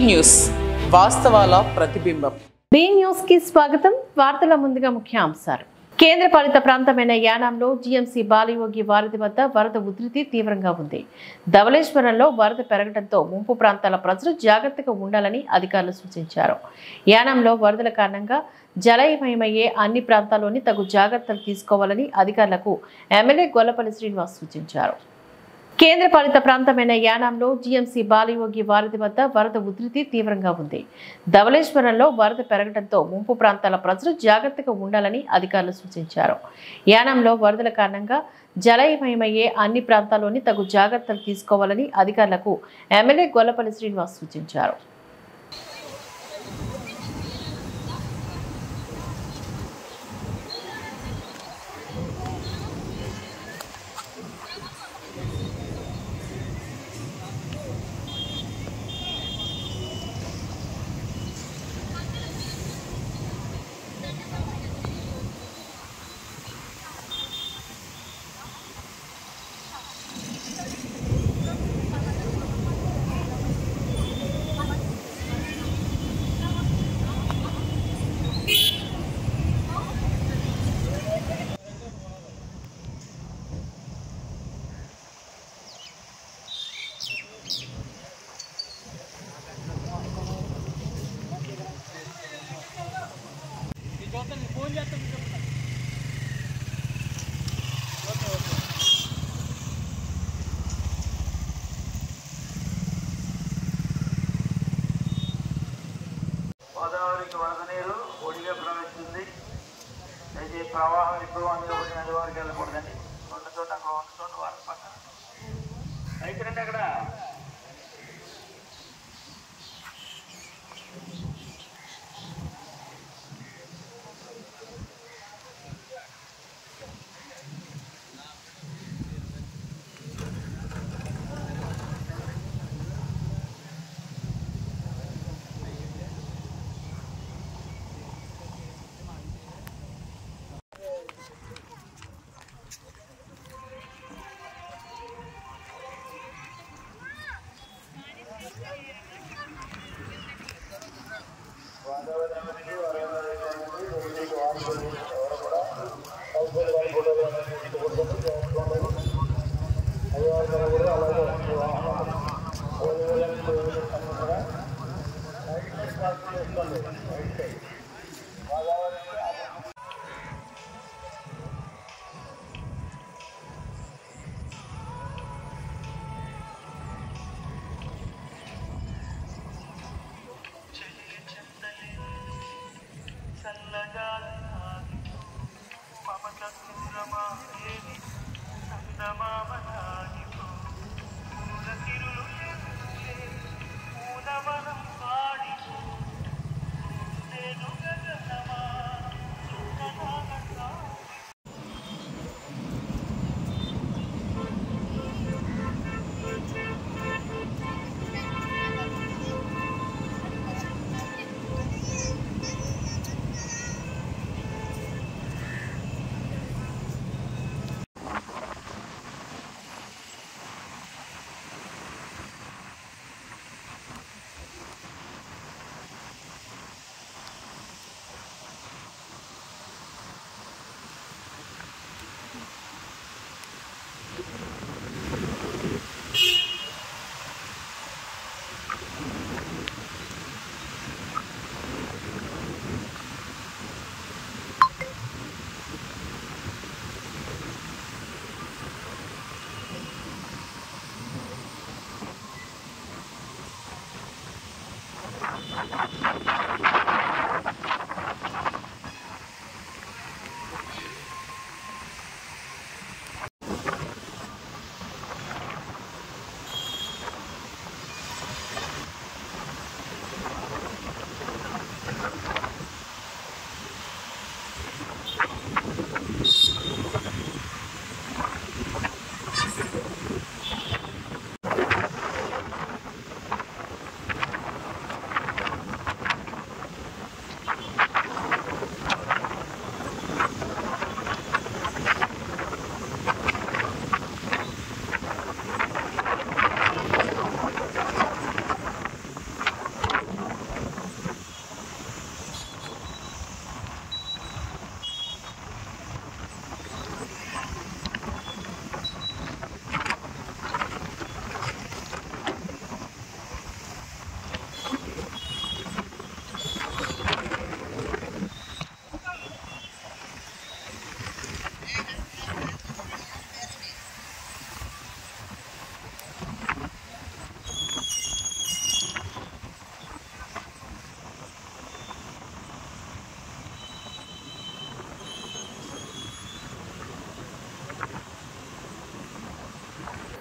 News వాస్తవాల ప్రతిబింబం. B news కి స్వాగతం. వార్తల ముందుగా ముఖ్యాంశాలు. కేంద్రపాలిత ప్రాంతమైన యానాంలో జీఎంసీ బాలయోగి వారధి వద్ద వరద ఉధృతి తీవ్రంగా ఉంది. ధవళేశ్వరంలో వరద పెరగడంతో ముంపు ప్రాంతాల ప్రజలు జాగ్రత్తగా ఉండాలని అధికారులు సూచించారు. యానాంలో వరదల కారణంగా జలమయమయ్యే అన్ని ప్రాంతాల్లోని తగు జాగ్రత్తలు తీసుకోవాలని అధికారులకు ఎమ్మెల్యే గొల్లపల్లి శ్రీనివాస్ సూచించారు. కేంద్రపాలిత ప్రాంతమైన యానాంలో జీఎంసీ బాలయోగి వారధి వద్ద వరద ఉధృతి తీవ్రంగా ఉంది. ధవళేశ్వరంలో వరద పెరగడంతో ముంపు ప్రాంతాల ప్రజలు జాగ్రత్తగా ఉండాలని అధికారులు సూచించారు. యానాంలో వరదల కారణంగా జలమయమయ్యే అన్ని ప్రాంతాల్లోని తగు జాగ్రత్తలు తీసుకోవాలని అధికారులకు ఎమ్మెల్యే గొల్లపల్లి శ్రీనివాస్ సూచించారు. గోదావరికి వరద నీరు ఒడిగా ప్రవహిస్తుంది. అయితే ప్రవాహం ఇప్పుడు నది వరకు వెళ్ళకూడదని ఉన్న చోట వరద పక్కన రైతులంటే అక్కడ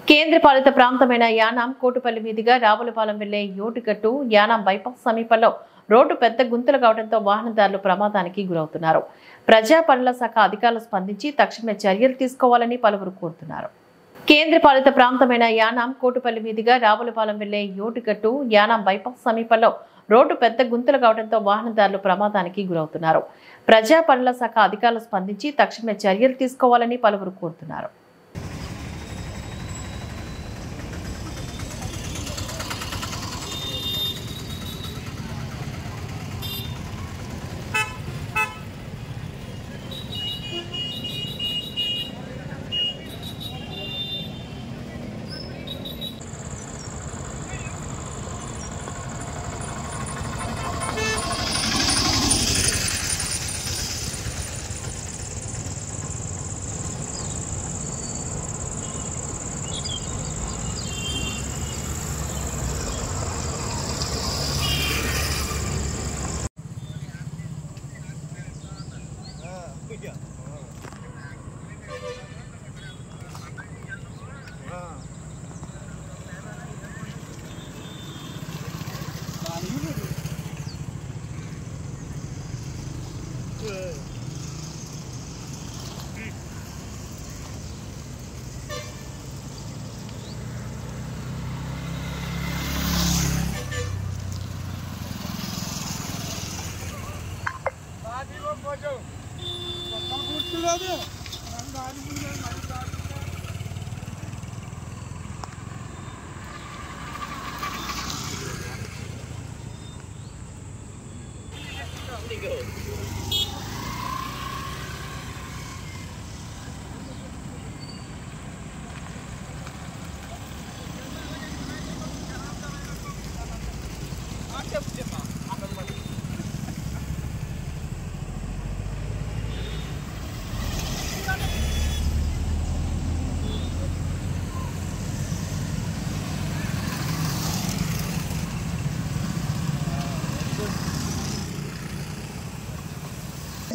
కేంద్ర పాలిత ప్రాంతమైన యానాం కోటుపల్లి మీదుగా రావులపాలెం వెళ్లే యోటిగట్టు యానాం బైపాస్ సమీపంలో రోడ్డు పెద్ద గుంతలు కావడంతో వాహనదారులు ప్రమాదానికి గురవుతున్నారు. ప్రజా పనుల శాఖ అధికారులు స్పందించి తక్షణమే చర్యలు తీసుకోవాలని పలువురు కోరుతున్నారు. కేంద్ర పాలిత ప్రాంతమైన యానాం కోటుపల్లి మీదుగా రావులపాలెం వెళ్లే యోటిగట్టు యానాం బైపాస్ సమీపంలో రోడ్డు పెద్ద గుంతలు కావడంతో వాహనదారులు ప్రమాదానికి గురవుతున్నారు. ప్రజా పనుల శాఖ అధికారులు స్పందించి తక్షణమే చర్యలు తీసుకోవాలని పలువురు కోరుతున్నారు.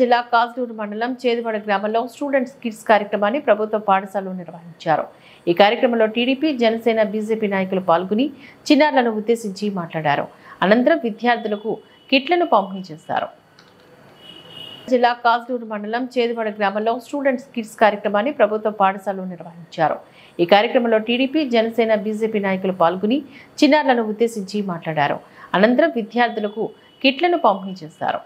జిల్లా కాజ్లూరు మండలం చేదువాడ గ్రామంలో స్టూడెంట్స్ కిడ్స్ కార్యక్రమాన్ని ప్రభుత్వ పాఠశాలలో నిర్వహించారు. ఈ కార్యక్రమంలో టీడీపీ, జనసేన, బీజేపీ నాయకులు పాల్గొని చిన్నారులను ఉద్దేశించి మాట్లాడారు. అనంతరం విద్యార్థులకు కిట్లను పంపిణీ చేశారు. జిల్లా కాజ్లూరు మండలం చేదువాడ గ్రామంలో స్టూడెంట్స్ కిడ్స్ కార్యక్రమాన్ని ప్రభుత్వ పాఠశాలలో నిర్వహించారు. ఈ కార్యక్రమంలో టీడీపీ, జనసేన, బీజేపీ నాయకులు పాల్గొని చిన్నారులను ఉద్దేశించి మాట్లాడారు. అనంతరం విద్యార్థులకు కిట్లను పంపిణీ చేశారు.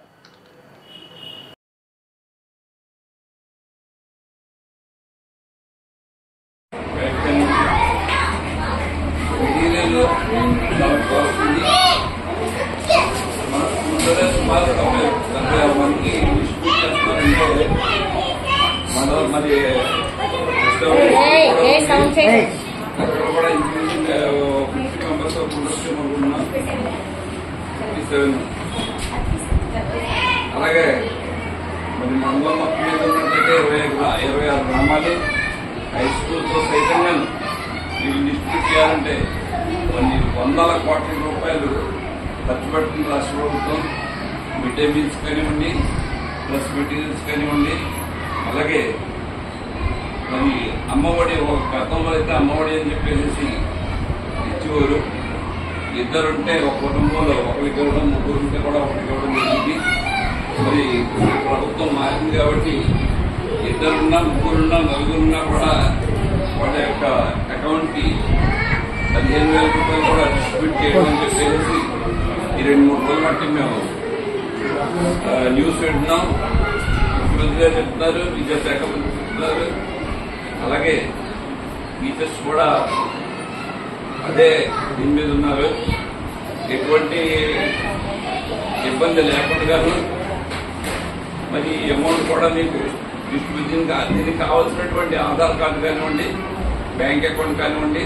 అలాగే మరి మండలం మొత్తం మీద ఉన్నట్లయితే 26 గ్రామాలు హై స్కూల్తో సైతంగా ఇవి డిస్ట్రిబ్యూట్ చేయాలంటే కొన్ని వందల కోట్ల రూపాయలు ఖర్చు పెడుతుంది రాష్ట్ర ప్రభుత్వం. మిడ్ డే మీల్స్ కానివ్వండి, ప్లస్ మెటీరియల్స్ కానివ్వండి, అలాగే మరి అమ్మఒడి గతంలో అయితే అమ్మఒడి అని చెప్పేసి ఇచ్చేవారు. ఇద్దరుంటే ఒక కుటుంబంలో ఒకరికి ఇవ్వడం, ముగ్గురుంటే కూడా ఒకరికి ఇవ్వడం జరిగింది. మరి ప్రభుత్వం మారింది కాబట్టి ఇద్దరున్నా, ముగ్గురున్నా, నలుగురున్నా కూడా వాళ్ళ యొక్క అకౌంట్ కి 15,000 రూపాయలు కూడా డిస్ట్రిబ్యూట్ చేయడం అని చెప్పేసి ఈ 2-3 రోజుల బట్టి మేము న్యూస్ వింటున్నాం. ముఖ్యమంత్రి గారు చెప్తున్నారు, విద్యాశాఖ మంత్రి చెప్తున్నారు, అలాగే టీచర్స్ కూడా అదే దీని మీద ఉన్నారు. ఎటువంటి ఇబ్బంది లేకుండాను మరి అమౌంట్ కూడా మీకు డిస్ట్రిబ్యూషన్ దీనికి కావాల్సినటువంటి ఆధార్ కార్డు కానివ్వండి, బ్యాంక్ అకౌంట్ కానివ్వండి,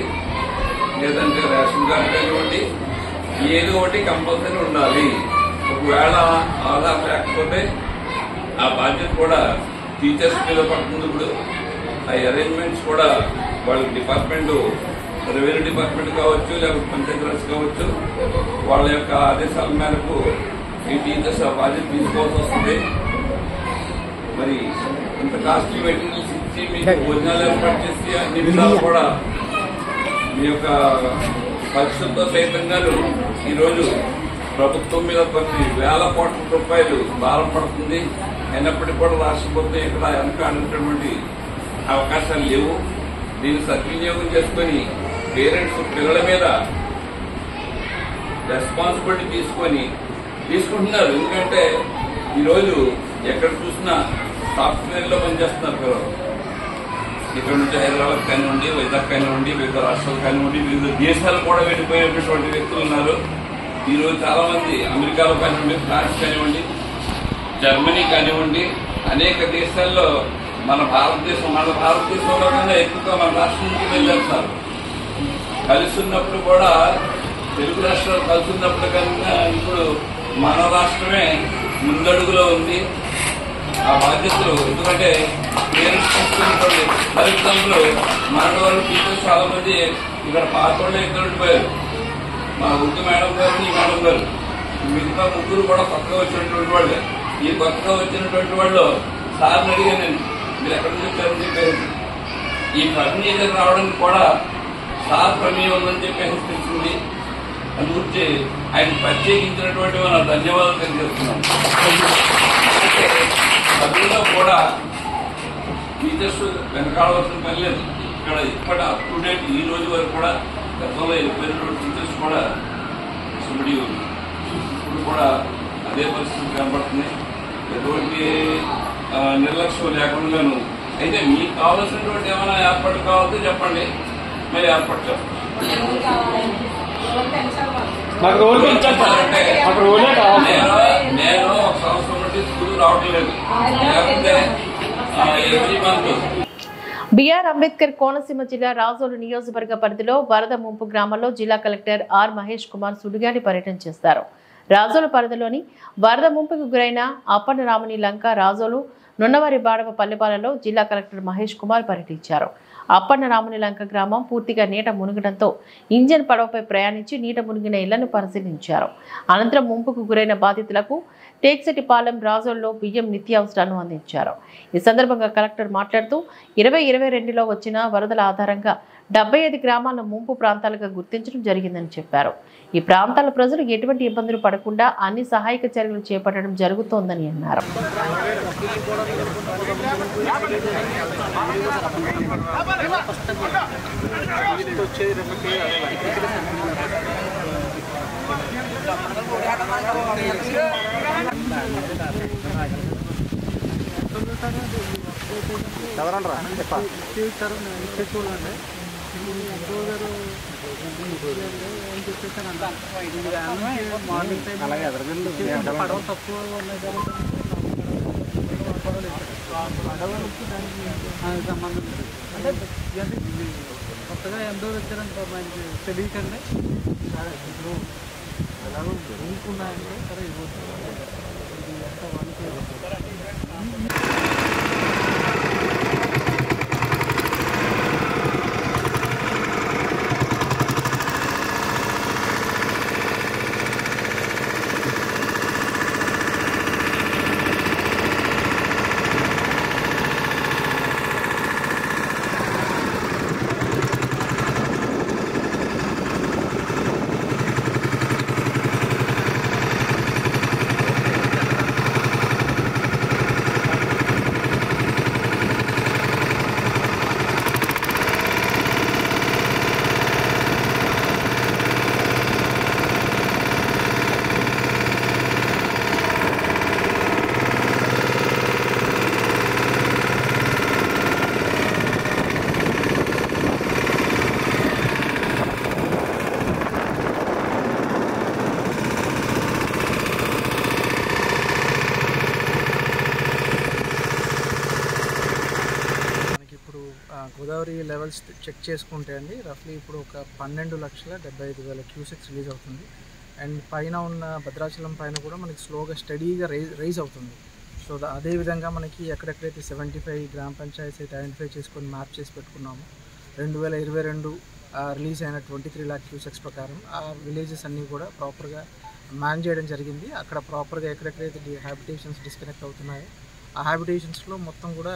లేదంటే రేషన్ కార్డు కానివ్వండి, ఏదో ఒకటి కంపల్సరీ ఉండాలి. ఒకవేళ ఆధార్ లేకపోతే ఆ బాధ్యత కూడా టీచర్స్ మీద పడుతుంది. ఇప్పుడు ఆ అరేంజ్మెంట్స్ కూడా వాళ్ళ డిపార్ట్మెంట్, రెవెన్యూ డిపార్ట్మెంట్ కావచ్చు, లేకపోతే పంచాయతీరాజ్ కావచ్చు, వాళ్ళ యొక్క ఆదేశాల మేరకు ఈ టీచర్స్ ఆ బాధ్యత తీసుకోవాల్సి వస్తుంది. మరి ఇంత కాస్ట్లీ మెటీరియల్స్ ఇచ్చి మీకు భోజనాలు ఏర్పాటు చేసి అన్ని విధాలు కూడా మీ యొక్క ఖర్చులతో సైతంగాను ఈరోజు ప్రభుత్వం మీద కొన్ని వేల కోట్ల రూపాయలు భారం పడుతుంది. అయినప్పటికీ కూడా రాష్ట్ర ప్రభుత్వం ఇక్కడ వెనకాడినటువంటి అవకాశాలు లేవు. దీన్ని సద్వినియోగం చేసుకుని పేరెంట్స్ పిల్లల మీద రెస్పాన్సిబిలిటీ తీసుకుంటున్నారు. ఎందుకంటే ఈరోజు ఎక్కడ చూసినా సాఫ్ట్వేర్లో పనిచేస్తున్నారు పిల్లలు. ఇక్కడ నుంచి హైదరాబాద్ కానివ్వండి, వైజాగ్ కానివ్వండి, వివిధ రాష్ట్రాలు కానివ్వండి, వివిధ దేశాలు కూడా వెళ్ళిపోయినటువంటి వ్యక్తులు ఉన్నారు. ఈరోజు చాలా మంది అమెరికాలో కానివ్వండి, ఫ్రాన్స్ కానివ్వండి, జర్మనీ కానివ్వండి, అనేక దేశాల్లో మన భారతదేశంలో కన్నా ఎక్కువగా మన రాష్ట్రం నుంచి వెళ్ళేస్తారు. కలిసి ఉన్నప్పుడు కూడా తెలుగు రాష్ట్రాలు కలిసి ఉన్నప్పుడు కన్నా ఇప్పుడు మన రాష్ట్రమే ముందడుగులో ఉంది. ఆ బాధ్యతలు ఎందుకంటే పేరెంట్స్ తీసుకున్నటువంటి తల్లిదండ్రులు మన వాళ్ళు టీచర్స్ చాలా మంది ఇక్కడ పాతోళ్ళే ఇద్దరు ఉండిపోయారు. మా ఉర్దూ మేడం గారు, ఈ మేడం గారు, మిగతా ముగ్గురు కూడా కొత్తగా వచ్చినటువంటి వాళ్ళే. ఈ కొత్తగా వచ్చినటువంటి వాళ్ళు సార్ని అడిగానండి, మీరు ఎక్కడి నుంచి వచ్చారని చెప్పారు. ఈ ఫర్నిచర్ రావడానికి కూడా సార్ ప్రమేయం ఉందని చెప్పి తెలిసింది. అందుగురించి ఆయన ప్రత్యేకించినటువంటి మన ధన్యవాదాలు తెలియజేస్తున్నాం. చదువులో కూడా టీచర్స్ వెనకాడవలసిన పని లేదు. ఇక్కడ ఇప్పటి అప్ టు డేట్ ఈ రోజు వరకు కూడా గతంలో వెళ్ళిపోయినటువంటి టీచర్స్ కూడా సుబడి ఉంది. ఇప్పుడు కూడా అదే పరిస్థితి కనబడుతుంది. ఎటువంటి నిర్లక్ష్యం లేకుండాను. అయితే మీకు కావాల్సినటువంటి ఏమైనా ఏర్పాటు కావాలంటే చెప్పండి, మరి ఏర్పాటు చేస్తాం. నేను ఒక సంవత్సరం నుండి స్కూల్ రావటం లేదు, లేకపోతే every month. B R Ambedkar Konaseema జిల్లా రాజోలు నియోజకవర్గ పరిధిలో వరద ముంపు గ్రామంలో జిల్లా కలెక్టర్ ఆర్ మహేష్ కుమార్ సుడిగాలి పర్యటన చేస్తారు. రాజోలు పరిధిలోని వరద ముంపుకు గురైన అప్పన్నరాముని లంక, రాజోలు, నున్నవారి బాడవ పల్లెపాలలో జిల్లా కలెక్టర్ మహేష్ కుమార్ పర్యటించారు. అప్పన్నరాముని లంక గ్రామం పూర్తిగా నీట మునిగడంతో ఇంజన్ పడవపై ప్రయాణించి నీట మునిగిన ఇళ్లను పరిశీలించారు. అనంతరం ముంపుకు గురైన బాధితులకు టేక్సెటిపాలెం, రాజోల్లో బియ్యం, నిత్యావసరాలను అందించారు. ఈ సందర్భంగా కలెక్టర్ మాట్లాడుతూ 2022లో వచ్చిన వరదల ఆధారంగా 75 గ్రామాలను ముంపు ప్రాంతాలుగా గుర్తించడం జరిగిందని చెప్పారు. ఈ ప్రాంతాల ప్రజలు ఎటువంటి ఇబ్బందులు పడకుండా అన్ని సహాయక చర్యలు చేపట్టడం జరుగుతోందని అన్నారు. పడవ తక్కువ సంబంధం అంటే కొత్తగా ఎంతో వచ్చారంట మనకి తెలియకండి. ఇప్పుడు ఎలాగో ఊరుకున్నాయంటే సరే ఇవ్వచ్చు. గోదావరి లెవెల్స్ చెక్ చేసుకుంటే అండి రఫ్లీ ఇప్పుడు ఒక 12,75,000 క్యూసెక్స్ రిలీజ్ అవుతుంది. అండ్ పైన ఉన్న భద్రాచలం పైన కూడా మనకి స్లోగా స్టడీగా రైజ్ అవుతుంది. సో అదేవిధంగా మనకి ఎక్కడెక్కడైతే 75 గ్రామ పంచాయతీస్ అయితే ఐడెంటిఫై చేసుకొని మ్యాప్ చేసి పెట్టుకున్నాము 2022 రిలీజ్ అయిన 23 lakh క్యూసెక్స్ ప్రకారం ఆ విలేజెస్ అన్నీ కూడా ప్రాపర్గా మ్యాన్ చేయడం జరిగింది. అక్కడ ప్రాపర్గా ఎక్కడెక్కడైతే హ్యాబిటేషన్స్ డిస్కనెక్ట్ అవుతున్నాయో ఆ హ్యాబిటేషన్స్లో మొత్తం కూడా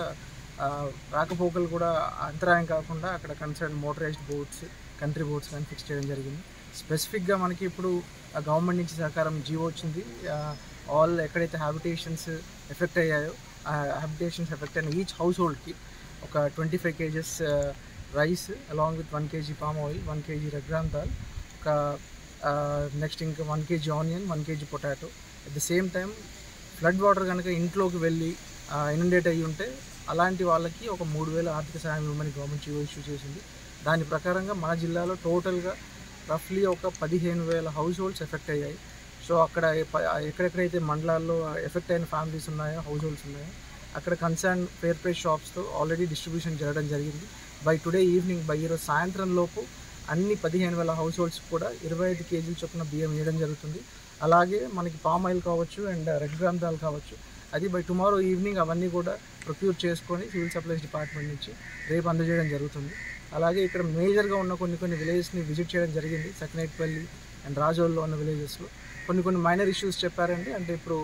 రాకపోకలు కూడా అంతరాయం కాకుండా అక్కడ concern motorised boats country boards కానీ ఫిక్స్ చేయడం జరిగింది. స్పెసిఫిక్గా మనకి ఇప్పుడు గవర్నమెంట్ నుంచి సహకారం జీవో వచ్చింది. ఆల్ ఎక్కడైతే హ్యాబిటేషన్స్ ఎఫెక్ట్ అయ్యాయో ఆ హ్యాబిటేషన్స్ ఎఫెక్ట్ అయిన ఈచ్ హౌస్ హోల్డ్కి ఒక 25 kgs rice along with 1 kg palm oil, 1 kg red gram dal, ఒక నెక్స్ట్ ఇంకా 1 kg onion, 1 kg potato. At the same time flood water కనుక ఇంట్లోకి వెళ్ళి ఇనండేట్ అయ్యి ఉంటే అలాంటి వాళ్ళకి ఒక 3,000 ఆర్థిక సహాయం ఇవ్వమని గవర్నమెంట్ ఇష్యూ చేసింది. దాని ప్రకారంగా మన జిల్లాలో టోటల్గా రఫ్లీ ఒక 15,000 హౌస్ హోల్డ్స్ ఎఫెక్ట్ అయ్యాయి. సో అక్కడ ఎక్కడెక్కడైతే మండలాల్లో ఎఫెక్ట్ అయిన ఫ్యామిలీస్ ఉన్నాయో, హౌస్ హోల్డ్స్ ఉన్నాయో, అక్కడ కన్సర్న్ ఫేర్ ప్రైస్ షాప్స్తో ఆల్రెడీ డిస్ట్రిబ్యూషన్ జరగడం జరిగింది. బై టుడే ఈవినింగ్, బై ఈరోజు సాయంత్రం లోపు అన్ని 15,000 హౌస్ హోల్డ్స్ కూడా 25 kg చొప్పున బియ్యం ఇవ్వడం జరుగుతుంది. అలాగే మనకి పామ్ ఆయిల్ కావచ్చు అండ్ రెడ్ గ్రామ్ దాల్ కావచ్చు, అది బై టుమారో ఈవినింగ్ అవన్నీ కూడా ప్రొక్యూర్ చేసుకొని సివిల్ సప్లైస్ డిపార్ట్మెంట్ నుంచి రేపు అందజేయడం జరుగుతుంది. అలాగే ఇక్కడ మేజర్గా ఉన్న కొన్ని విలేజెస్ని విజిట్ చేయడం జరిగింది. సకినేట్పల్లి అండ్ రాజోల్లో ఉన్న విలేజెస్లో కొన్ని మైనర్ ఇష్యూస్ చెప్పారండి. అంటే ఇప్పుడు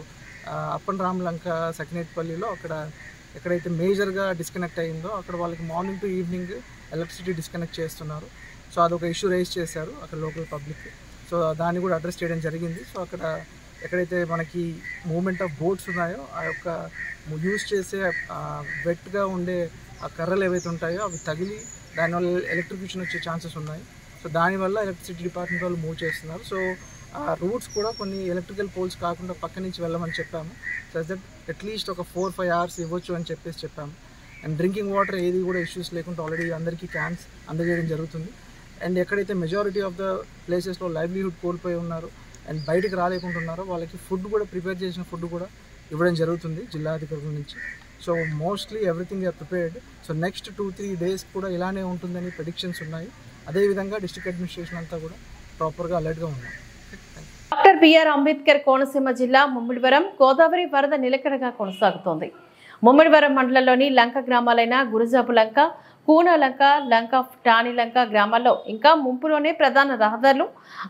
అప్పన్ రామలంక, సకినేట్పల్లిలో అక్కడ ఎక్కడైతే మేజర్గా డిస్కనెక్ట్ అయిందో అక్కడ వాళ్ళకి morning to evening electricity disconnect చేస్తున్నారు. సో అదొక ఇష్యూ రైజ్ చేశారు అక్కడ లోకల్ పబ్లిక్. సో దాన్ని కూడా అడ్రస్ చేయడం జరిగింది. సో అక్కడ ఎక్కడైతే మనకి మూవ్మెంట్ ఆఫ్ బోట్స్ ఉన్నాయో ఆ యొక్క యూజ్ చేసే వెట్గా ఉండే ఆ కర్రలు ఏవైతే ఉంటాయో అవి తగిలి దానివల్ల ఎలక్ట్రిఫికేషన్ వచ్చే ఛాన్సెస్ ఉన్నాయి. సో దానివల్ల ఎలక్ట్రిసిటీ డిపార్ట్మెంట్ వాళ్ళు మూవ్ చేస్తున్నారు. సో ఆ రూట్స్ కూడా కొన్ని ఎలక్ట్రికల్ పోల్స్ కాకుండా పక్క నుంచి వెళ్ళమని చెప్పాము. సో దట్ అట్లీస్ట్ ఒక 4-5 hours ఇవ్వచ్చు అని చెప్పాము. అండ్ డ్రింకింగ్ వాటర్ ఏది కూడా ఇష్యూస్ లేకుండా ఆల్రెడీ అందరికీ క్యాన్స్ అందజేయడం జరుగుతుంది. అండ్ ఎక్కడైతే మెజారిటీ ఆఫ్ ద ప్లేసెస్లో లైవ్లీహుడ్ కోల్పోయి ఉన్నారు అండ్ బయటకు రాలేకుంటున్నారో వాళ్ళకి ఫుడ్ కూడా, ప్రిపేర్ చేసిన ఫుడ్ కూడా ఇవ్వడం జరుగుతుంది జిల్లా అధికారుల నుంచి. So mostly everything are prepared. So next 2-3 days కూడా ఇలానే ఉంటుందని ప్రెడిక్షన్స్ ఉన్నాయి. అదేవిధంగా డిస్ట్రిక్ట్ అడ్మినిస్ట్రేషన్ అంతా కూడా ప్రాపర్గా అలర్ట్గా ఉన్నారు. డాక్టర్ బిఆర్ అంబేద్కర్ కోనసీమ జిల్లా ముమ్మిడివరం గోదావరి వరద నిలకడగా కొనసాగుతోంది. ముమ్మిడివరం మండలంలోని లంక గ్రామాలైన గురుజాపు లంక, కూనాలంక, లంక ఆఫ్ టానీలంక గ్రామాల్లో ఇంకా ముంపులోనే ప్రధాన రహదారులు,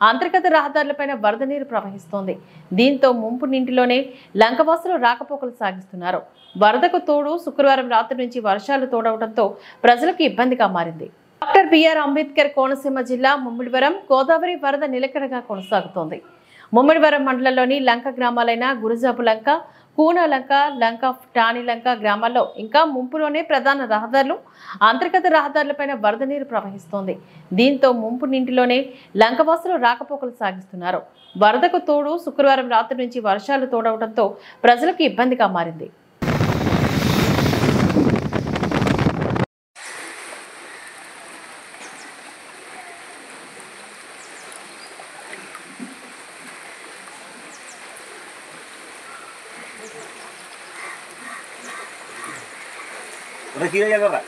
అంతర్గత రహదారులపైన వరద నీరు ప్రవహిస్తోంది. దీంతో ముంపు నీటిలోనే లంకవాసులు రాకపోకలు సాగిస్తున్నారు. వరదకు తోడు శుక్రవారం రాత్రి నుంచి వర్షాలు తోడవడంతో ప్రజలకు ఇబ్బందిగా మారింది. డాక్టర్ బిఆర్ అంబేద్కర్ కోనసీమ జిల్లా ముమ్మిడివరం గోదావరి వరద నిలకడగా కొనసాగుతోంది. ముమ్మిడివరం మండలంలోని లంక గ్రామాలైన గురుజాపు లంక, కూనాలంక, లంక ఆఫ్ టానీలంక గ్రామాల్లో ఇంకా ముంపులోనే ప్రధాన రహదారులు, అంతర్గత రహదారులపైన వరద నీరు ప్రవహిస్తోంది. దీంతో ముంపు నీటిలోనే లంకవాసులు రాకపోకలు సాగిస్తున్నారు. వరదకు తోడు శుక్రవారం రాత్రి నుంచి వర్షాలు తోడవడంతో ప్రజలకు ఇబ్బందిగా మారింది. Recibe ya agarra.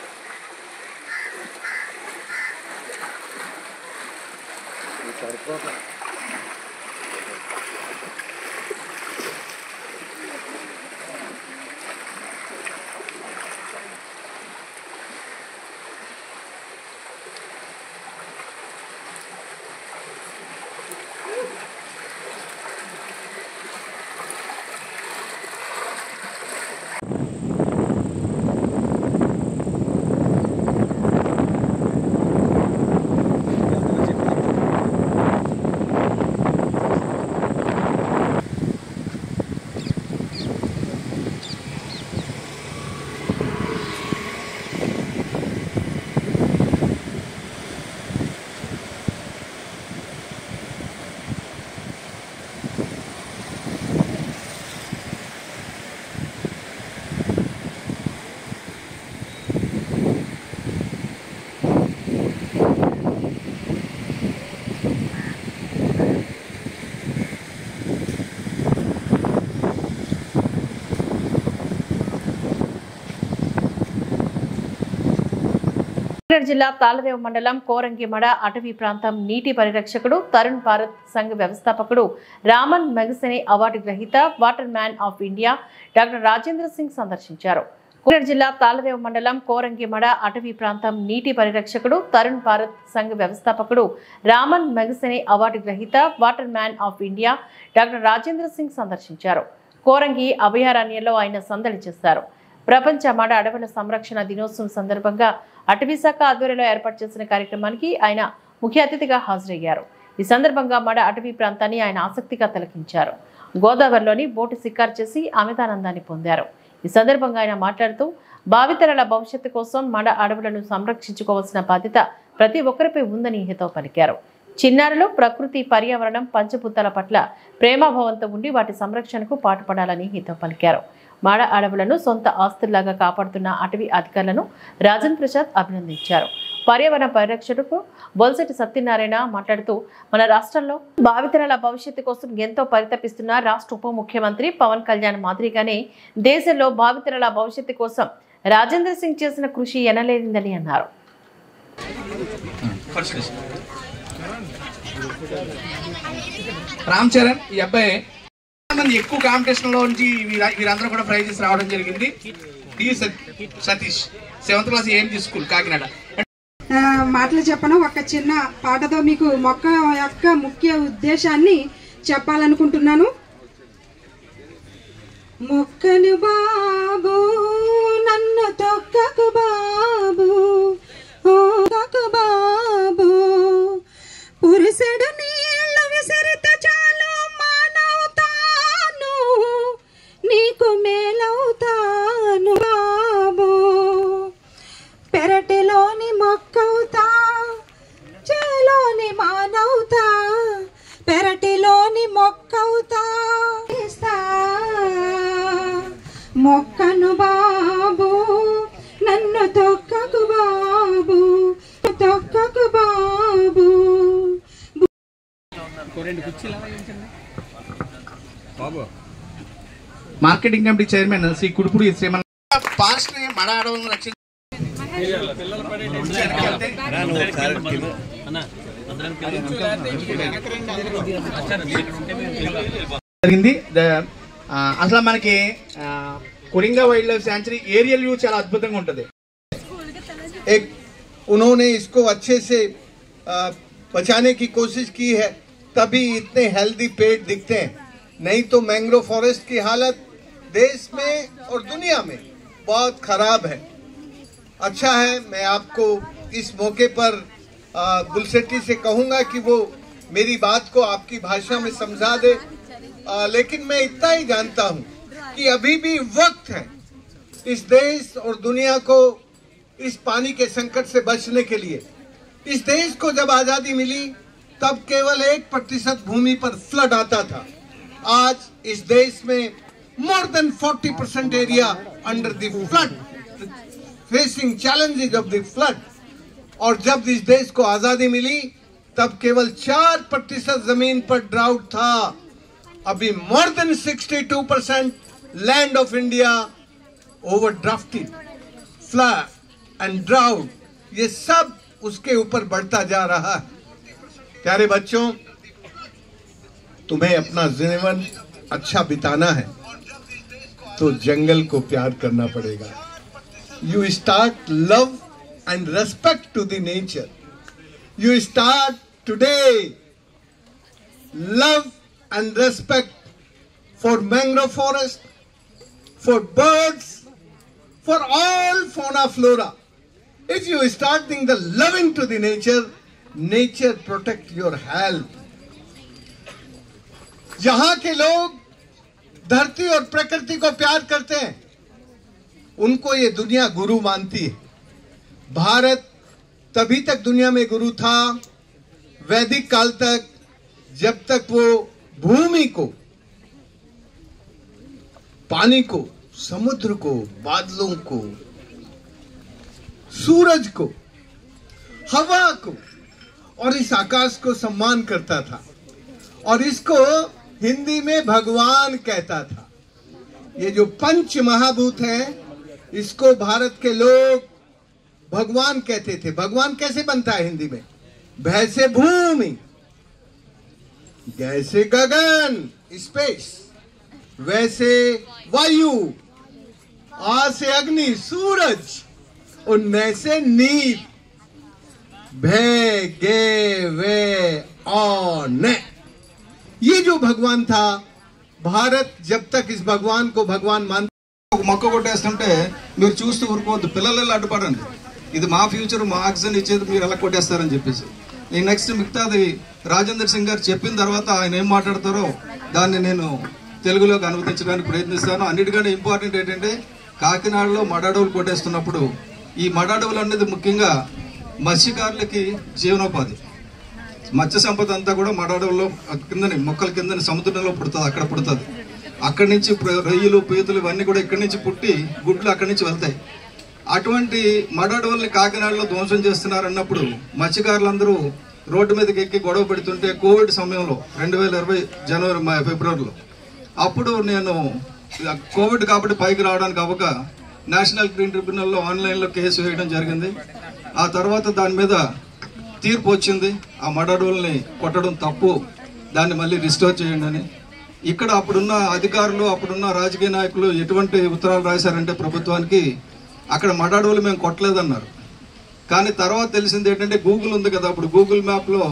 జిల్లా తాళరేవు మండలం కోరంగిమడ అటవీ ప్రాంతం నీటి పరిరక్షకుడు, తరుణ్ భారత్ సంఘ్ వ్యవస్థాపకుడు, రామన్ మెగసెనీ అవార్డు గ్రహీత, water man of India doctor Rajendra Singh సందర్శించారు. కోనసీమ జిల్లా తాళరేవు మండలం కోరంగిమడ అటవీ ప్రాంతం నీటి పరిరక్షకుడు, తరుణ్ భారత్ సంఘ్ వ్యవస్థాపకుడు, రామన్ మెగసెనీ అవార్డు గ్రహీత, water man of India doctor Rajendra Singh సందర్శించారు. కోరంగి అభయారణ్యంలో ఆయన సందడి చేశారు. ప్రపంచ మడ అడవుల సంరక్షణ దినోత్సవం సందర్భంగా అటవీ శాఖ ఆధ్వర్యంలో ఏర్పాటు చేసిన కార్యక్రమానికి ఆయన ముఖ్య అతిథిగా హాజరయ్యారు. ఈ సందర్భంగా మడ అటవీ ప్రాంతాన్ని ఆయన ఆసక్తిగా తిలకించారు. గోదావరిలోని బోటు షికారు చేసి అమితానందాన్ని పొందారు. ఈ సందర్భంగా ఆయన మాట్లాడుతూ భావితరాల భవిష్యత్తు కోసం మడ అడవులను సంరక్షించుకోవాల్సిన బాధ్యత ప్రతి ఒక్కరిపై ఉందని హితవు పలికారు. చిన్నారులు ప్రకృతి, పర్యావరణం, పంచభూతాల పట్ల ప్రేమభావంతో ఉండి వాటి సంరక్షణకు పాటుపడాలని హితవు పలికారు. మాడ అడవులను సొంత ఆస్తుల్లాగా కాపాడుతున్న అటవీ అధికారులను రాజన్ ప్రసాద్ అభినందించారు. పర్యావరణ పరిరక్షణకు బొల్సెట్టి సత్యనారాయణ మాట్లాడుతూ మన రాష్ట్రంలో భావితరాల భవిష్యత్తు కోసం ఎంతో పరితపిస్తున్న రాష్ట్ర ఉప ముఖ్యమంత్రి పవన్ కళ్యాణ్ మాదిరిగానే దేశంలో భావితరాల భవిష్యత్తు కోసం రాజేంద్ర సింగ్ చేసిన కృషి ఎనలేనిదని అన్నారు. రామ్ చరణ్ ఈ అబ్బాయి మంది ఎక్కువ కాంపిటీషన్ లో నుంచి వీరందరూ కూడా ప్రైజెస్ రావడం జరిగింది. Satish 7th class AMG school Kakinada. మాటలు చెప్పను, ఒక చిన్న పాటతో మీకు మొక్క యొక్క ముఖ్య ఉద్దేశాన్ని చెప్పాలనుకుంటున్నాను. మొక్కను బాబు నన్ను తొక్కకు బాబు, ఓకు బాబు, పురుషుడు నీళ్లు విసిరిత చాలు మానవుతాను, నీకు మేలవుతాను బాబు, పెరటిలోని మొక్కవుతా, చేలోని మానవుతా, పెరటిలోని మొక్కవుతా, మొక్కను బాబు నన్ను తొక్కకు బాబు, తొక్కకు బాబు. Marketing committee chairman Shri Kudupudi Sriman forest ని మడ అడవులను రక్షించింది. అసలు మనకి Coringa wildlife sanctuary aerial view చాలా అద్భుతంగా ఉంటుంది. एक उन्होंने इसको अच्छे से बचाने की कोशिश की है, तभी इतने हेल्दी पेड़ दिखते हैं. नहीं तो मैंग्रोव फॉरेस्ट की हालत देश में और दुनिया में बहुत खराब है. अच्छा है, मैं आपको इस मौके पर बुलसेट्टी से कहूंगा कि वो मेरी बात को आपकी भाषा में समझा दे. लेकिन मैं इतना ही जानता हूं कि अभी भी वक्त है इस देश और दुनिया को इस पानी के संकट से बचने के लिए. इस देश को जब आजादी मिली तब केवल 1% भूमि पर फ्लड आता था. आज इस देश में more than 40% area under the flood, facing challenges of the flood. और जब इस देश को आजादी मिली तब केवल 4% जमीन पर ड्राउट था. अभी more than 62% land of India overdrafted, flood and drought, ये सब उसके ऊपर बढ़ता जा रहा है. प्यारे बच्चों, तुम्हें अपना जीवन अच्छा बिताना है तो जंगल को प्यार करना पड़ेगा. You start love and respect to the nature. You start today love and respect for mangrove forest, for birds, for all fauna flora. If you start doing the loving to the nature, nature protect your health. जहां के लोग धरती और प्रकृति को प्यार करते हैं उनको ये दुनिया गुरु मानती है. भारत तभी तक दुनिया में गुरु था, वैदिक काल तक, जब तक वो भूमि को, पानी को, समुद्र को, बादलों को, सूरज को, हवा को और इस आकाश को सम्मान करता था. और इसको हिंदी में भगवान कहता था. ये जो पंच महाभूत हैं इसको भारत के लोग भगवान कहते थे. भगवान कैसे बनता है हिंदी में? भय से भूमि, जैसे गगन स्पेस, वैसे वायु, आ से अग्नि सूरज, उनमें से नीर, भे गे वे ऑन. ये जो भगवान था, भारत जब तक इस भगवान को भगवान मान మొక్క కొట్టేస్తుంటే మీరు చూస్తూ ఊరుకోవద్దు, పిల్లలు అడ్డుపడండి. ఇది మా ఫ్యూచర్, మా ఆక్సిజన్ ఇచ్చేది మీరు ఎలా కొట్టేస్తారని చెప్పేసి ఈ నెక్స్ట్ మిగతాది రాజేందర్ సింగ్ గారు చెప్పిన తర్వాత ఆయన ఏం మాట్లాడతారో దాన్ని నేను తెలుగులోకి అనువదించడానికి ప్రయత్నిస్తాను. అన్నిటికంటే ఇంపార్టెంట్ ఏంటంటే కాకినాడలో మడాడవులు కొట్టేస్తున్నప్పుడు ఈ మడాడవులు అనేది ముఖ్యంగా మత్స్యకారులకి జీవనోపాధి. మత్స్య సంపద అంతా కూడా మడాడవుల్లో కిందని మొక్కల కిందని సముద్రంలో పుడుతుంది, అక్కడ పుడుతుంది. అక్కడి నుంచి రొయ్యలు పీతలు ఇవన్నీ కూడా ఇక్కడి నుంచి పుట్టి గుడ్లు అక్కడి నుంచి వెళ్తాయి. అటువంటి మడాడవుల్ని కాకినాడలో ధ్వంసం చేస్తున్నారన్నప్పుడు మత్స్యకారులందరూ రోడ్డు మీదకి ఎక్కి గొడవ పెడుతుంటే కోవిడ్ సమయంలో 2020 జనవరి ఫిబ్రవరిలో అప్పుడు నేను కోవిడ్ కాబట్టి పైకి రావడానికి అవ్వక నేషనల్ గ్రీన్ ట్రిబ్యునల్లో ఆన్లైన్లో కేసు వేయడం జరిగింది. ఆ తర్వాత దాని మీద తీర్పు వచ్చింది. ఆ మడాడవుల్ని కొట్టడం తప్పు, దాన్ని మళ్ళీ రిస్టోర్ చేయండి అని. ఇక్కడ అప్పుడున్న అధికారులు అప్పుడున్న రాజకీయ నాయకులు ఎటువంటి ఉత్తరాలు రాశారంటే ప్రభుత్వానికి అక్కడ మడాడవులు మేము కొట్టలేదన్నారు. కానీ తర్వాత తెలిసింది ఏంటంటే గూగుల్ ఉంది కదా, అప్పుడు గూగుల్ మ్యాప్లో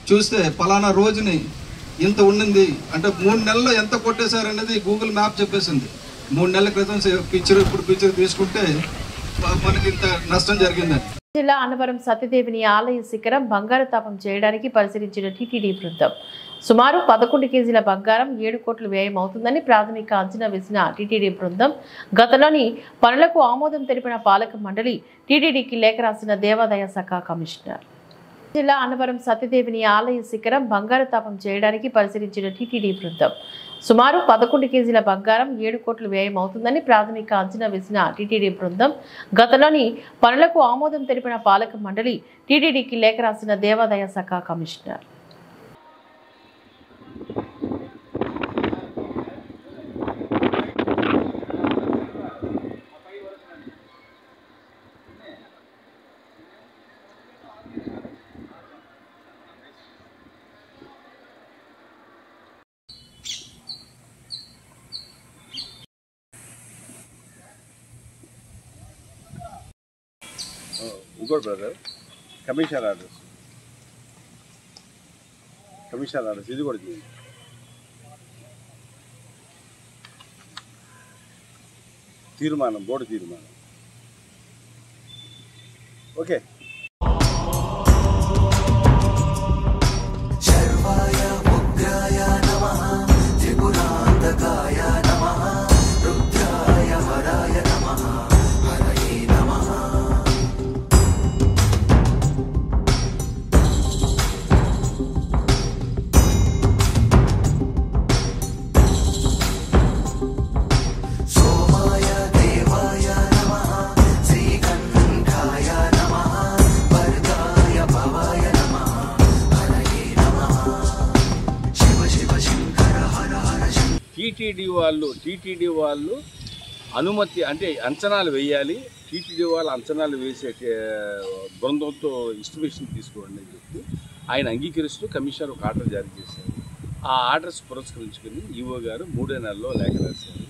చూస్తే పలానా రోజుని ఇంత ఉండింది అంటే 3 నెలల్లో ఎంత కొట్టేశారనేది గూగుల్ మ్యాప్ చెప్పేసింది. 3 నెలల క్రితం పిక్చర్ ఇప్పుడు పిక్చర్ తీసుకుంటే మనకి ఇంత నష్టం జరిగిందని. జిల్లా అన్నవరం సత్యదేవిని ఆలయ శిఖరం బంగారు తాపం చేయడానికి పరిశీలించిన టీటీడీ బృందం సుమారు 11 కేజీల బంగారం 7 కోట్లు వ్యయం అవుతుందని ప్రాథమిక అంచనా వేసిన టీటీడీ బృందం గతంలోని పనులకు ఆమోదం తెలిపిన పాలక మండలి టీటీడీకి లేఖ రాసిన దేవాదాయ శాఖ కమిషనర్. జిల్లా అన్నవరం సత్యదేవిని ఆలయ శిఖరం బంగారు తాపం చేయడానికి పరిశీలించిన టీటీడీ బృందం సుమారు 11 కేజీల బంగారం 7 కోట్లు వ్యయం అవుతుందని ప్రాథమిక అంచనా వేసిన టీటీడీ బృందం గతంలోని పనులకు ఆమోదం తెలిపిన పాలక మండలి టీటీడీకి లేఖ రాసిన దేవాదాయ శాఖ కమిషనర్. ఇంకోటి బ్రదర్, కమిషనర్ ఆర్డర్స్ ఇది కూడా చేయండి. తీర్మానం, బోర్డు తీర్మానం. ఓకే. టీటీడీ వాళ్ళు అనుమతి అంటే అంచనాలు వేయాలి. టీటీడీ వాళ్ళు అంచనాలు వేసే బృందంతో ఎస్టిమేషన్ తీసుకోండి అని చెప్పి ఆయన అంగీకరిస్తూ కమిషనర్ ఒక ఆర్డర్ జారీ చేశారు. ఆ ఆర్డర్స్ పురస్కరించుకుని ఈఓ గారు 3వ నెలలో లేఖ రాశారు.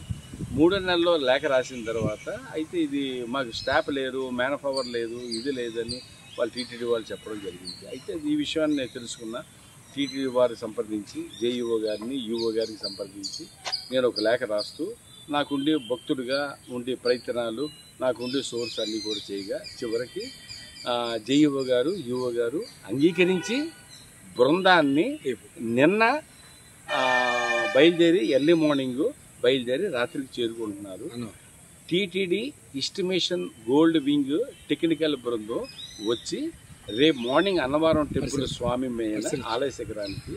3వ నెలలో లేఖ రాసిన తర్వాత అయితే ఇది మాకు స్టాఫ్ లేరు, మ్యాన్ పవర్ లేదు, ఇది లేదని వాళ్ళు టీటీడీ వాళ్ళు చెప్పడం జరిగింది. అయితే ఈ విషయాన్ని నేను తెలుసుకున్న టీటీడీ వారిని సంప్రదించి జేఈఓ గారిని యూఓ గారికి సంప్రదించి నేను ఒక లేఖ రాస్తూ నాకుండే భక్తుడిగా ఉండే ప్రయత్నాలు, నాకుండే సోర్స్ అన్నీ కూడా చేయగా చివరికి జేఈఓ గారు యూఓ గారు అంగీకరించి బృందాన్ని నిన్న బయలుదేరి ఎర్లీ మార్నింగ్ బయలుదేరి రాత్రికి చేరుకుంటున్నారు. TTD estimation gold wing technical బృందం వచ్చి రేపు మార్నింగ్ అన్నవరం టెంపుల్ స్వామి మేన ఆలయ శిఖరానికి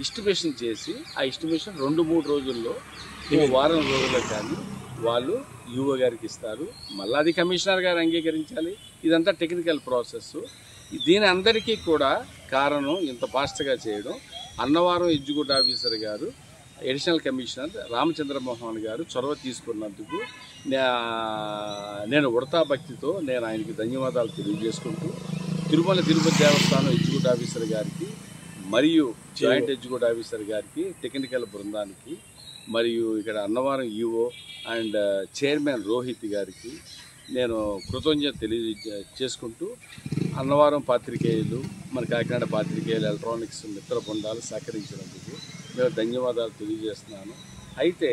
ఎస్టిమేషన్ చేసి ఆ ఎస్టిమేషన్ 2-3 రోజుల్లో వారం రోజుల్లో కానీ వాళ్ళు యూఓ గారికి ఇస్తారు. మళ్ళీ అది కమిషనర్ గారు అంగీకరించాలి. ఇదంతా టెక్నికల్ ప్రాసెస్. దీని అందరికీ కూడా కారణం ఇంత ఫాస్ట్గా చేయడం అన్నవరం ఎగ్జిక్యూటివ్ ఆఫీసర్ గారు అడిషనల్ కమిషనర్ రామచంద్రమోహన్ గారు చొరవ తీసుకున్నందుకు నేను ఉడతా భక్తితో నేను ఆయనకి ధన్యవాదాలు తెలియజేసుకుంటూ తిరుమల తిరుపతి దేవస్థానం ఎగ్జిక్యూటివ్ ఆఫీసర్ గారికి మరియు జాయింట్ ఎగ్జిక్యూటివ్ ఆఫీసర్ గారికి టెక్నికల్ బృందానికి మరియు ఇక్కడ Annavaram EO and chairman Rohit గారికి నేను కృతజ్ఞత తెలియజేసుకుంటూ అన్నవరం పాత్రికేయులు మన కాకినాడ పాత్రికేయులు ఎలక్ట్రానిక్స్ మిత్ర బృందాలు సహకరించినందుకు నేను ధన్యవాదాలు తెలియజేస్తున్నాను. అయితే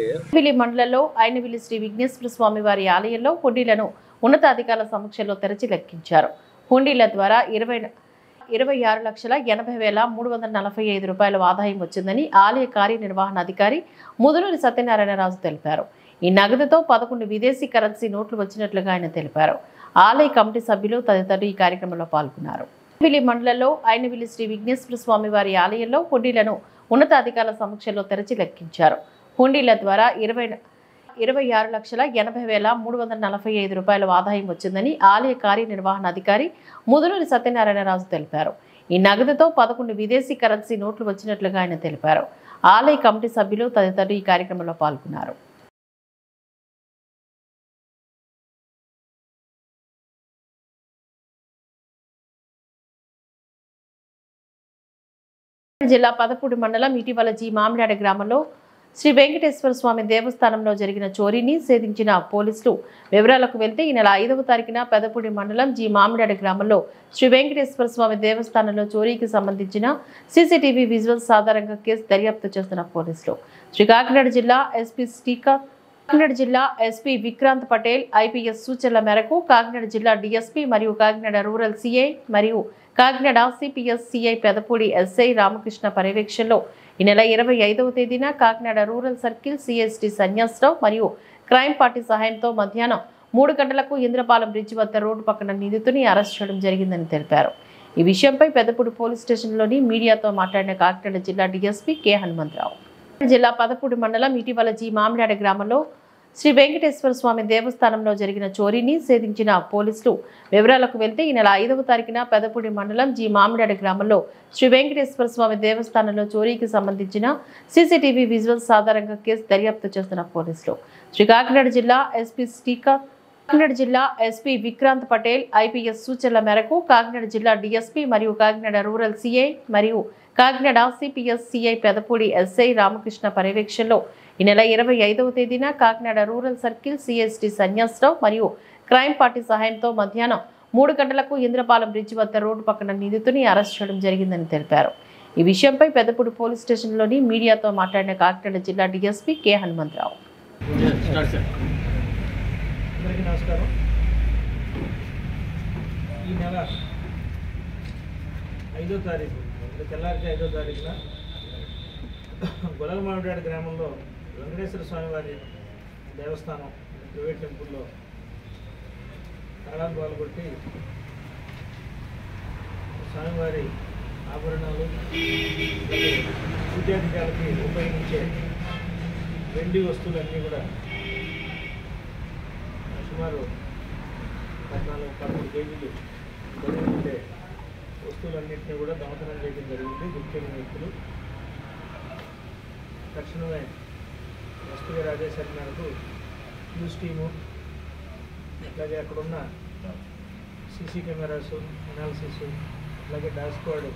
మండలంలో ఐనవిల్లి శ్రీ విఘ్నేశ్వర స్వామి వారి ఆలయంలో హుండీలను ఉన్నతాధికారుల సమక్షంలో తెరచి లెక్కించారు. హుండీల ద్వారా 26,80,345 రూపాయల ఆదాయం వచ్చిందని ఆలయ కార్యనిర్వహణాధికారి ముదునూరి సత్యనారాయణరాజు తెలిపారు. ఈ నగదుతో 11 విదేశీ కరెన్సీ నోట్లు వచ్చినట్లుగా ఆయన తెలిపారు. ఆలయ కమిటీ సభ్యులు తదితరులు ఈ కార్యక్రమంలో పాల్గొన్నారు. ఐనవిల్లి మండలంలో ఐనవిల్లి శ్రీ విఘ్నేశ్వర స్వామి వారి ఆలయంలో హుండీలను ఉన్నతాధికారుల సమక్షంలో తెరచి లెక్కించారు. హుండీల ద్వారా 26,80,345 రూపాయల ఆదాయం వచ్చిందని ఆలయ కార్యనిర్వహణాధికారి ముదునూరి సత్యనారాయణరాజు తెలిపారు. ఈ నగదుతో 11 విదేశీ కరెన్సీ నోట్లు వచ్చినట్లుగా ఆయన తెలిపారు. ఆలయ కమిటీ సభ్యులు తదితరులు ఈ కార్యక్రమంలో పాల్గొన్నారు. జిల్లా పదపూడి మండలం ఇటీవల జి మామిడాడ గ్రామంలో శ్రీ వెంకటేశ్వర స్వామి దేవస్థానంలో జరిగిన చోరీని ఛేదించిన పోలీసులు. వివరాలకు వెళ్తే ఈ నెల 5వ తారీఖున పెదపూడి మండలం జి మామిడాడ గ్రామంలో శ్రీ వెంకటేశ్వర స్వామి దేవస్థానంలో చోరీకి సంబంధించిన సీసీటీవీ విజువల్స్ ఆధారంగా కేసు దర్యాప్తు చేస్తున్న పోలీసులు కాకినాడ జిల్లా ఎస్పీ విక్రాంత్ పటేల్ ఐపీఎస్ సూచనల మేరకు కాకినాడ జిల్లా డీఎస్పీ మరియు కాకినాడ రూరల్ సిఐ మరియు Kakinada CPS CI Pedapudi SI Ramakrishna పర్యవేక్షణలో ఈ నెల 25వ తేదీన Kakinada rural circle CST Sanyasa Rao మరియు క్రైమ్ పార్టీ సహాయంతో మధ్యాహ్నం 3 గంటలకు ఇంద్రపాలెం బ్రిడ్జ్ వద్ద రోడ్డు పక్కన నిందితుని అరెస్ట్ చేయడం జరిగిందని తెలిపారు. ఈ విషయంపై పెదపూడి పోలీస్ స్టేషన్లోని మీడియాతో మాట్లాడిన కాకినాడ జిల్లా డీఎస్పీ కె హనుమంతరావు. జిల్లా పదపూడి మండలం ఇటీవల జి మామిడాడ గ్రామంలో శ్రీ వెంకటేశ్వర స్వామి దేవస్థానంలో జరిగిన చోరీని ఛేదించిన పోలీసులు. వివరాలకు వెళ్తే ఈ నెల 5వ తారీఖున పెదపూడి మండలం జి మామిడాడ గ్రామంలో శ్రీ వెంకటేశ్వర స్వామి దేవస్థానంలో చోరీకి సంబంధించిన సీసీటీవీ విజువల్స్ ఆధారంగా కేసు దర్యాప్తు చేస్తున్న పోలీసులు కాకినాడ జిల్లా ఎస్పీ విక్రాంత్ పటేల్ ఐపీఎస్ సూచనల మేరకు కాకినాడ జిల్లా డీఎస్పీ మరియు కాకినాడ రూరల్ సిఐ మరియు Kakinada CPS CI Pedapudi SI Ramakrishna పర్యవేక్షణలో ఈ నెల 25వ తేదీన Kakinada rural circle CST Sanyasa Rao మరియు క్రైమ్ పార్టీ సహాయంతో మధ్యాహ్నం 3 గంటలకు ఇంద్రపాలెం బ్రిడ్జ్ వద్ద రోడ్డు పక్కన నిందితుని అరెస్ట్ చేయడం జరిగిందని తెలిపారు. ఈ విషయంపై పెదపూడి పోలీస్ స్టేషన్లోని మీడియాతో మాట్లాడిన కాకినాడ జిల్లా డీఎస్పీ కె హనుమంతరావు. నమస్కారం. ఈ నెల 5వ తారీఖు తెల్లారికి 5వ తారీఖున గొలగమామిడాడ గ్రామంలో వెంకటేశ్వర స్వామి వారి దేవస్థానం ప్రైవేట్ టెంపుల్లో తాళాలు పాల్గొట్టి స్వామివారి ఆభరణాలు పూజాధికారులకి ఉపయోగించే వెండి వస్తువులన్నీ కూడా సుమారు 14-13 కేజీలు బరువు ఉండే వస్తువులన్నింటినీ కూడా దొంగతనం చేయడం జరిగింది. గుర్తిన వ్యక్తులు తక్షణమే ఎస్పీ గారి ఆదేశాల మేరకు న్యూస్ టీము అలాగే అక్కడున్న సీసీ కెమెరాస్ అనాలిసిస్ అలాగే డాష్ స్క్వాడ్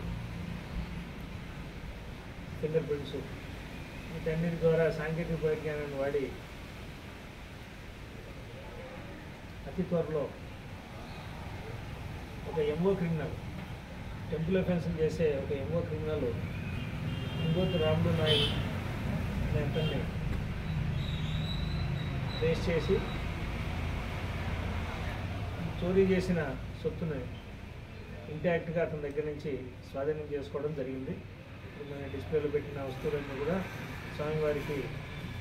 ఫింగర్ ప్రింట్స్ వీటన్నిటి ద్వారా సాంకేతిక పరిజ్ఞానాన్ని వాడి అతి త్వరలో ఒక ఎంఓ క్రిమినల్ టెంపుల్ అఫెన్స్లు చేసే ఒక ఎంఓ క్రిమినల్ ఇంకోటి రాముడు నాయక్ అనే అతన్ని ట్రేస్ చేసి చోరీ చేసిన సొత్తుని ఇంటాక్ట్గా అతని దగ్గర నుంచి స్వాధీనం చేసుకోవడం జరిగింది. మన డిస్ప్లేలో పెట్టిన వస్తువులన్నీ కూడా స్వామివారికి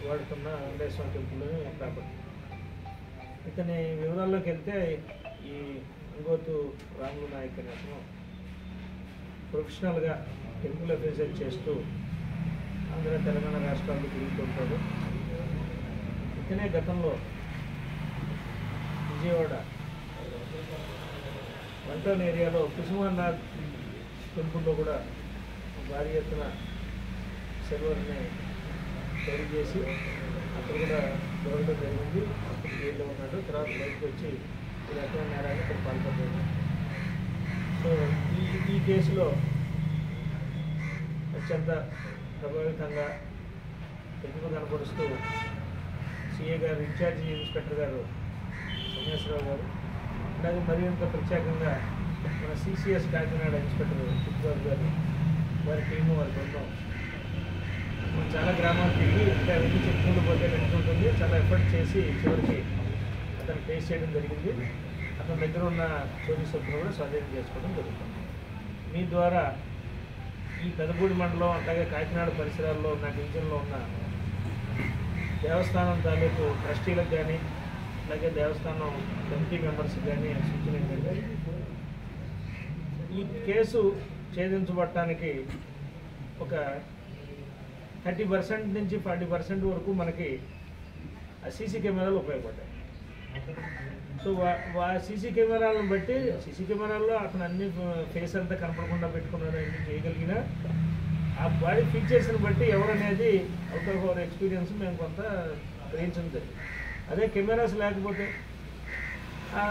వాడుతున్న వెంకటేశ్వర టెంపుల్లోని ప్రాపర్టీ. ఇతని వివరాల్లోకి వెళ్తే ఈ ఇంగోతు రాములు నాయక్ అనే అతను ప్రొఫెషనల్గా టెంపుల్ అఫీసర్ చేస్తూ ఆంధ్ర తెలంగాణ రాష్ట్రాల్లో తిరుగుతుంటాడు. ఇతనే గతంలో విజయవాడ వంటన్ ఏరియాలో కుసుమనాథ్ టెంపుల్లో కూడా భారీ ఎత్తున సిల్వర్ని చోరీ చేసి అక్కడ కూడా దొరకడం జరిగింది. అప్పుడు జైల్లో ఉన్నాడు. తర్వాత బయటకు వచ్చి ఈ రకమైన నేరాన్ని ఇక్కడ పాల్పడ్డాడు. సో ఈ కేసులో అత్యంత ప్రభావితంగా ప్రతిభ కనపరుస్తూ సిఏ గారు ఇన్ఛార్జి ఇన్స్పెక్టర్ గారు సన్యాసరావు గారు అలాగే మరింత ప్రత్యేకంగా మన సిసిఎస్ కాకినాడ ఇన్స్పెక్టర్ చిత్తూరు గారు వారి టీము వారి బృందం చాలా గ్రామాలు తిరిగి అంటే అవన్నీ చెప్పుకుంటూ పోతే ఉంటుంది చాలా ఎఫర్ట్ చేసి చివరికి అతను ఫేస్ చేయడం జరిగింది. అతని దగ్గర ఉన్న చోరీ సొత్తును కూడా స్వాధీనం చేసుకోవడం జరుగుతుంది. మీ ద్వారా ఈ పెదపూడి మండలం అలాగే కాకినాడ పరిసరాల్లో ఉన్న డివిజన్లో ఉన్న దేవస్థానం తాలూకు ట్రస్టీలకు కానీ అలాగే దేవస్థానం కమిటీ మెంబర్స్కి కానీ సూచన ఏంటంటే ఈ కేసు ఛేదించబడటానికి ఒక 30% నుంచి 40% వరకు మనకి సీసీ కెమెరాలు ఉపయోగపడ్డాయి. సో సీసీ కెమెరాలను బట్టి సీసీ కెమెరాల్లో అతను అన్ని ఫేస్ అంతా కనపడకుండా పెట్టుకున్నాడు అన్ని చేయగలిగినా ఆ బాడీ ఫీచర్స్ని బట్టి ఎవరనేది అవుట్ ఆఫ్ అవర్ ఎక్స్పీరియన్స్ మేము కొంత గ్రహించడం జరిగింది. అదే కెమెరాస్ లేకపోతే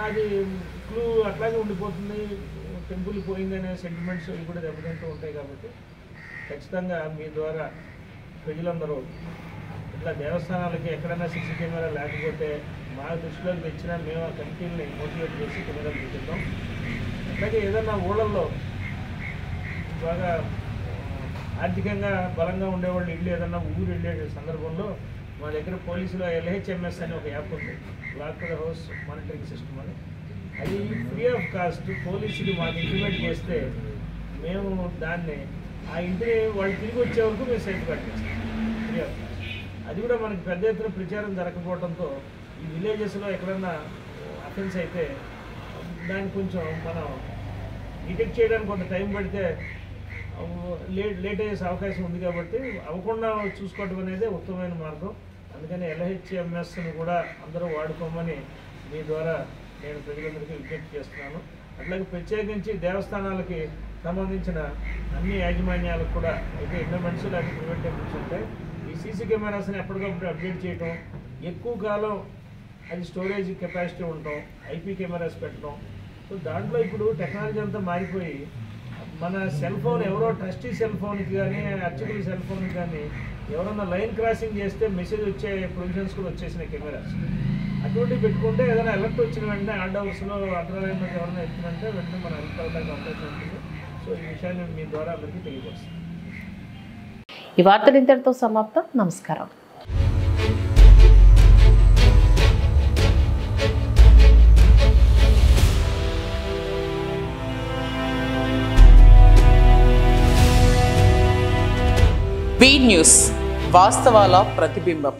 అది క్లూ అట్లాగే ఉండిపోతుంది, టెంపుల్ పోయిందనే సెంటిమెంట్స్ ఇవి కూడా దెబ్బతింటూ ఉంటాయి. కాబట్టి ఖచ్చితంగా మీ ద్వారా ప్రజలందరూ ఇట్లా దేవస్థానాలకి ఎక్కడైనా సీసీ కెమెరా లేకపోతే మా దృష్టిలోకి తెచ్చినా మేము ఆ కమిటీని మోటివేట్ చేసి కెమెరాలు చూపిద్దాం. అట్లాగే ఏదన్నా ఊళ్ళల్లో బాగా ఆర్థికంగా బలంగా ఉండేవాళ్ళు ఇల్లు ఏదన్నా ఊరు వెళ్ళే సందర్భంలో మా దగ్గర పోలీసులో LHMS అని ఒక యాప్ ఉంది, lock the house monitoring system అని. అది ఫ్రీ ఆఫ్ కాస్ట్ పోలీసులు మాకు ఇంటిమేట్ చేస్తే మేము దాన్ని ఆ ఇంటిని వాళ్ళు తిరిగి వచ్చే వరకు మేము సైట్ కట్టేస్తాం ఫ్రీ ఆఫ్ కాస్ట్. అది కూడా మనకి పెద్ద ఎత్తున ప్రచారం జరగకపోవడంతో ఈ విలేజెస్లో ఎక్కడన్నా అఫెన్స్ అయితే దాన్ని కొంచెం మనం డిటెక్ట్ చేయడానికి కొంత టైం పడితే లేట్ అయ్యే అవకాశం ఉంది. కాబట్టి అవ్వకుండా చూసుకోవడం అనేది ఉత్తమమైన మార్గం. అందుకని LHMSని కూడా అందరూ వాడుకోమని మీ ద్వారా నేను ప్రజలందరికీ విజ్ఞప్తి చేస్తున్నాను. అట్లాగే ప్రత్యేకించి దేవస్థానాలకి సంబంధించిన అన్ని యాజమాన్యాలకు కూడా అయితే ఎండోమెంట్స్ లేకపోతే ప్రైవేట్ టెంపుల్స్ ఉంటాయి, ఈ సీసీ కెమెరాస్ని ఎప్పటికప్పుడు అప్డేట్ చేయటం, ఎక్కువ కాలం అది స్టోరేజ్ కెపాసిటీ ఉండటం, IP కెమెరాస్ పెట్టడం. సో దాంట్లో ఇప్పుడు టెక్నాలజీ అంతా మారిపోయి మన సెల్ ఫోన్ ఎవరో ట్రస్టీ సెల్ ఫోన్కి కానీ అర్చకుల సెల్ ఫోన్కి కానీ ఎవరన్నా లైన్ క్రాసింగ్ చేస్తే మెసేజ్ వచ్చే ప్రొవిజన్స్ కూడా వచ్చేసినాయి కెమెరాస్. అటువంటివి పెట్టుకుంటే ఏదైనా అలర్ట్ వచ్చిన వెంటనే ఆర్డ్ అవర్స్లో అంతరాయం ఎవరైనా ఎత్తునంటే వెంటనే మనం అలర్ట్ అవడానికి అవకాశం ఉంటుంది. సో ఈ విషయాన్ని మీ ద్వారా అందరికీ తెలియపరుస్తాం. ఈ వార్తలు ఇంతటితో సమాప్తం. నమస్కారం. బీ న్యూస్ వాస్తవాల ప్రతిబింబం.